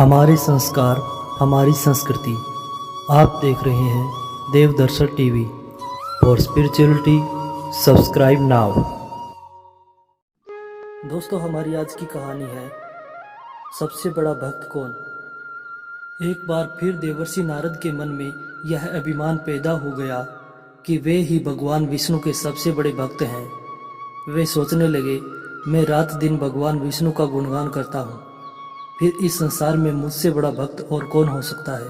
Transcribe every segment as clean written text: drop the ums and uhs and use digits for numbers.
हमारे संस्कार, हमारी संस्कृति। आप देख रहे हैं देवदर्शन TV. For spirituality subscribe now. दोस्तों, हमारी आज की कहानी है सबसे बड़ा भक्त कौन। एक बार फिर देवर्षि नारद के मन में यह अभिमान पैदा हो गया कि वे ही भगवान विष्णु के सबसे बड़े भक्त हैं। वे सोचने लगे, मैं रात दिन भगवान विष्णु का गुणगान करता हूँ, फिर इस संसार में मुझसे बड़ा भक्त और कौन हो सकता है।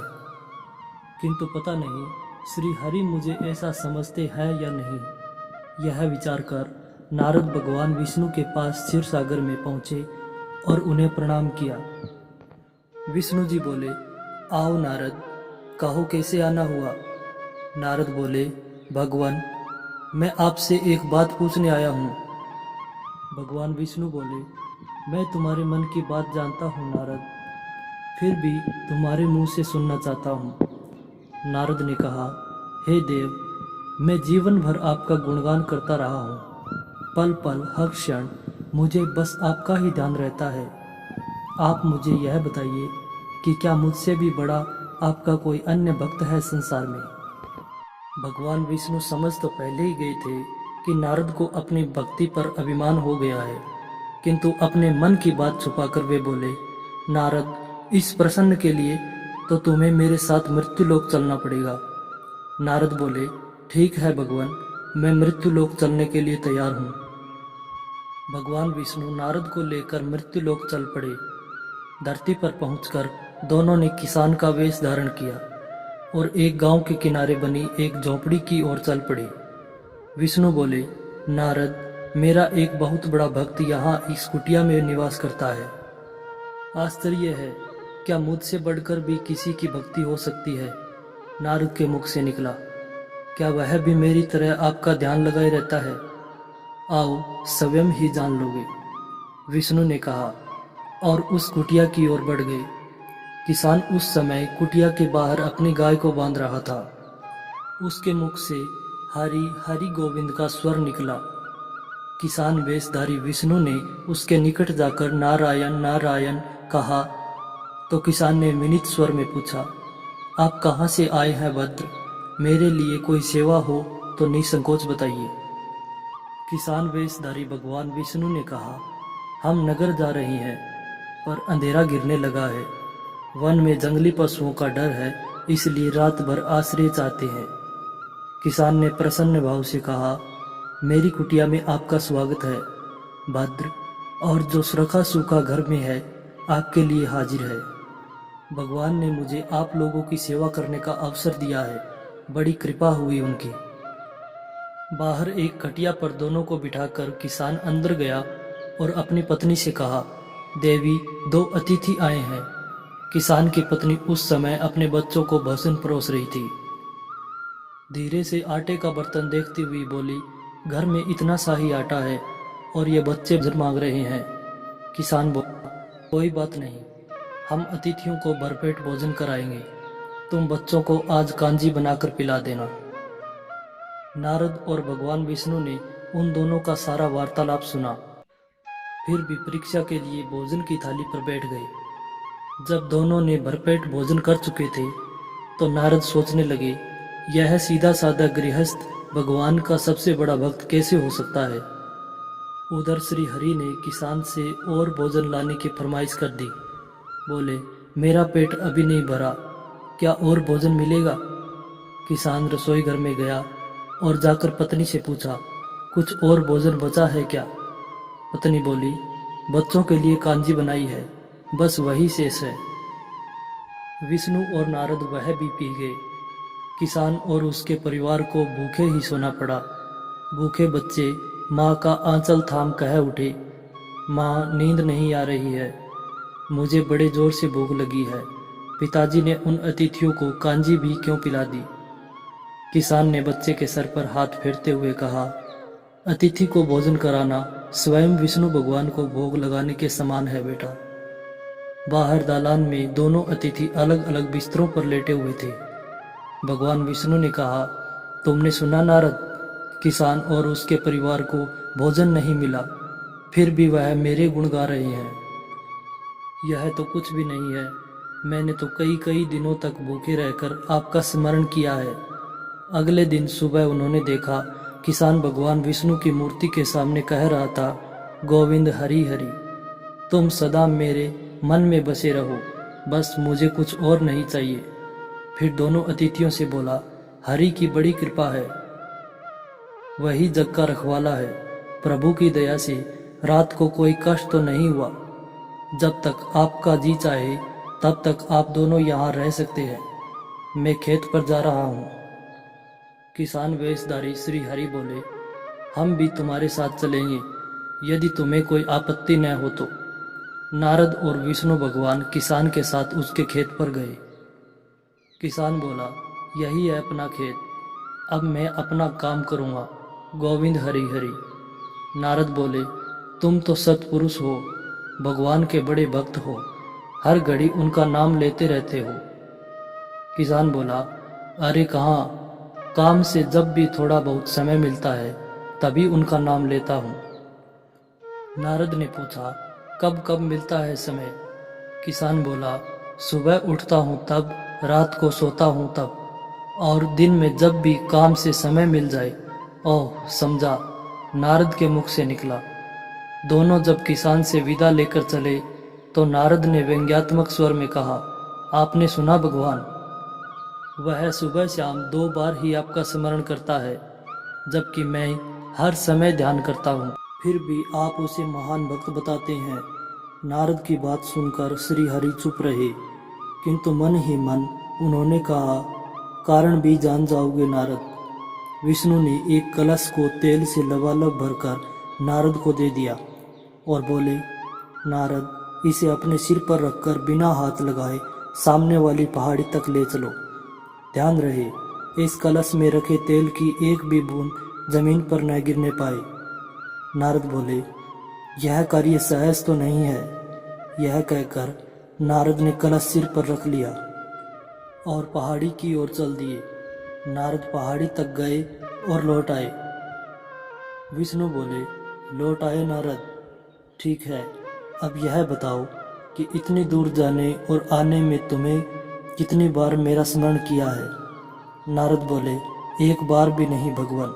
किंतु पता नहीं श्री हरि मुझे ऐसा समझते हैं या नहीं। यह विचार कर नारद भगवान विष्णु के पास क्षीर सागर में पहुँचे और उन्हें प्रणाम किया। विष्णु जी बोले, आओ नारद, कहो कैसे आना हुआ। नारद बोले, भगवान, मैं आपसे एक बात पूछने आया हूँ। भगवान विष्णु बोले, मैं तुम्हारे मन की बात जानता हूँ नारद, फिर भी तुम्हारे मुंह से सुनना चाहता हूँ। नारद ने कहा, हे देव, मैं जीवन भर आपका गुणगान करता रहा हूँ। पल पल हर क्षण मुझे बस आपका ही ध्यान रहता है। आप मुझे यह बताइए कि क्या मुझसे भी बड़ा आपका कोई अन्य भक्त है संसार में। भगवान विष्णु समझ तो पहले ही गए थे कि नारद को अपनी भक्ति पर अभिमान हो गया है, किंतु अपने मन की बात छुपाकर वे बोले, नारद, इस प्रसन्न के लिए तो तुम्हें मेरे साथ मृत्युलोक चलना पड़ेगा। नारद बोले, ठीक है भगवान, मैं मृत्युलोक चलने के लिए तैयार हूँ। भगवान विष्णु नारद को लेकर मृत्युलोक चल पड़े। धरती पर पहुंचकर दोनों ने किसान का वेश धारण किया और एक गांव के किनारे बनी एक झोपड़ी की ओर चल पड़े। विष्णु बोले, नारद, मेरा एक बहुत बड़ा भक्त यहाँ इस कुटिया में निवास करता है। आश्चर्य है, क्या मुझसे बढ़कर भी किसी की भक्ति हो सकती है। नारद के मुख से निकला, क्या वह भी मेरी तरह आपका ध्यान लगाए रहता है। आओ स्वयं ही जान लोगे। विष्णु ने कहा और उस कुटिया की ओर बढ़ गए। किसान उस समय कुटिया के बाहर अपनी गाय को बांध रहा था। उसके मुख से हरि हरि गोविंद का स्वर निकला। किसान वेशधारी विष्णु ने उसके निकट जाकर नारायण नारायण कहा तो किसान ने विनीत स्वर में पूछा, आप कहाँ से आए हैं भद्र, मेरे लिए कोई सेवा हो तो निसंकोच बताइए। किसान वेशधारी भगवान विष्णु ने कहा, हम नगर जा रहे हैं, पर अंधेरा गिरने लगा है। वन में जंगली पशुओं का डर है, इसलिए रात भर आश्रय चाहते हैं। किसान ने प्रसन्न भाव से कहा, मेरी कुटिया में आपका स्वागत है भद्र, और जो सूखा सूखा घर में है आपके लिए हाजिर है। भगवान ने मुझे आप लोगों की सेवा करने का अवसर दिया है, बड़ी कृपा हुई उनकी। बाहर एक खटिया पर दोनों को बिठाकर किसान अंदर गया और अपनी पत्नी से कहा, देवी, दो अतिथि आए हैं। किसान की पत्नी उस समय अपने बच्चों को भोजन परोस रही थी। धीरे से आटे का बर्तन देखती हुई बोली, घर में इतना सा ही आटा है और ये बच्चे भोजन मांग रहे हैं। किसान बोला, कोई बात नहीं, हम अतिथियों को भरपेट भोजन कराएंगे, तुम बच्चों को आज कांजी बनाकर पिला देना। नारद और भगवान विष्णु ने उन दोनों का सारा वार्तालाप सुना, फिर भी परीक्षा के लिए भोजन की थाली पर बैठ गए। जब दोनों ने भरपेट भोजन कर चुके थे तो नारद सोचने लगे, यह सीधा साधा गृहस्थ भगवान का सबसे बड़ा भक्त कैसे हो सकता है। उधर श्री हरि ने किसान से और भोजन लाने की फरमाइश कर दी। बोले, मेरा पेट अभी नहीं भरा, क्या और भोजन मिलेगा। किसान रसोई घर में गया और जाकर पत्नी से पूछा, कुछ और भोजन बचा है क्या। पत्नी बोली, बच्चों के लिए कांजी बनाई है, बस वही शेष है। विष्णु और नारद वह भी पी गए। किसान और उसके परिवार को भूखे ही सोना पड़ा। भूखे बच्चे माँ का आंचल थाम कह उठे, माँ, नींद नहीं आ रही है, मुझे बड़े जोर से भूख लगी है। पिताजी ने उन अतिथियों को कांजी भी क्यों पिला दी। किसान ने बच्चे के सर पर हाथ फेरते हुए कहा, अतिथि को भोजन कराना स्वयं विष्णु भगवान को भोग लगाने के समान है बेटा। बाहर दालान में दोनों अतिथि अलग अलग बिस्तरों पर लेटे हुए थे। भगवान विष्णु ने कहा, तुमने सुना नारद, किसान और उसके परिवार को भोजन नहीं मिला, फिर भी वह मेरे गुण गा रहे हैं। यह तो कुछ भी नहीं है, मैंने तो कई कई दिनों तक भूखे रहकर आपका स्मरण किया है। अगले दिन सुबह उन्होंने देखा किसान भगवान विष्णु की मूर्ति के सामने कह रहा था, गोविंद हरि हरि, तुम सदा मेरे मन में बसे रहो, बस मुझे कुछ और नहीं चाहिए। फिर दोनों अतिथियों से बोला, हरि की बड़ी कृपा है, वही जग का रखवाला है। प्रभु की दया से रात को कोई कष्ट तो नहीं हुआ। जब तक आपका जी चाहे तब तक आप दोनों यहाँ रह सकते हैं। मैं खेत पर जा रहा हूँ। किसान वेशधारी श्री हरि बोले, हम भी तुम्हारे साथ चलेंगे यदि तुम्हें कोई आपत्ति न हो तो। नारद और विष्णु भगवान किसान के साथ उसके खेत पर गए। किसान बोला, यही है अपना खेत, अब मैं अपना काम करूँगा, गोविंद हरि हरि। नारद बोले, तुम तो सत्पुरुष हो, भगवान के बड़े भक्त हो, हर घड़ी उनका नाम लेते रहते हो। किसान बोला, अरे कहाँ, काम से जब भी थोड़ा बहुत समय मिलता है तभी उनका नाम लेता हूँ। नारद ने पूछा, कब कब मिलता है समय? किसान बोला, सुबह उठता हूँ तब, रात को सोता हूँ तब, और दिन में जब भी काम से समय मिल जाए। ओह समझा, नारद के मुख से निकला। दोनों जब किसान से विदा लेकर चले तो नारद ने व्यंग्यात्मक स्वर में कहा, आपने सुना भगवान, वह सुबह शाम 2 बार ही आपका स्मरण करता है, जबकि मैं हर समय ध्यान करता हूँ, फिर भी आप उसे महान भक्त बताते हैं। नारद की बात सुनकर श्री हरि चुप रहे, किंतु मन ही मन उन्होंने कहा, कारण भी जान जाओगे नारद। विष्णु ने एक कलश को तेल से लबालब भरकर नारद को दे दिया और बोले, नारद, इसे अपने सिर पर रखकर बिना हाथ लगाए सामने वाली पहाड़ी तक ले चलो। ध्यान रहे, इस कलश में रखे तेल की एक भी बूंद जमीन पर न गिरने पाए। नारद बोले, यह कार्य सहज तो नहीं है। यह कहकर नारद ने कलश सिर पर रख लिया और पहाड़ी की ओर चल दिए। नारद पहाड़ी तक गए और लौट आए। विष्णु बोले, लौट आए नारद, ठीक है, अब यह बताओ कि इतनी दूर जाने और आने में तुम्हें कितनी बार मेरा स्मरण किया है? नारद बोले, एक बार भी नहीं भगवान।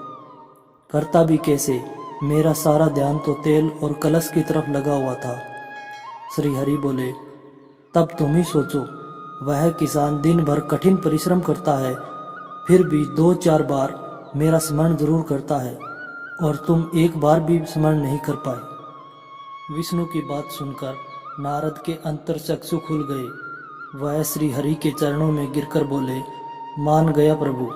करता भी कैसे, मेरा सारा ध्यान तो तेल और कलश की तरफ लगा हुआ था। श्री हरि बोले, तब तुम ही सोचो, वह किसान दिन भर कठिन परिश्रम करता है, फिर भी 2-4 बार मेरा स्मरण जरूर करता है, और तुम एक बार भी स्मरण नहीं कर पाए। विष्णु की बात सुनकर नारद के अंतर चक्षु खुल गए। वह श्री हरि के चरणों में गिरकर बोले, मान गया प्रभु,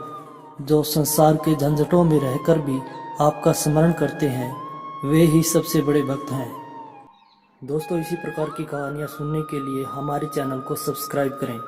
जो संसार के झंझटों में रहकर भी आपका स्मरण करते हैं, वे ही सबसे बड़े भक्त हैं। दोस्तों, इसी प्रकार की कहानियाँ सुनने के लिए हमारे चैनल को सब्सक्राइब करें।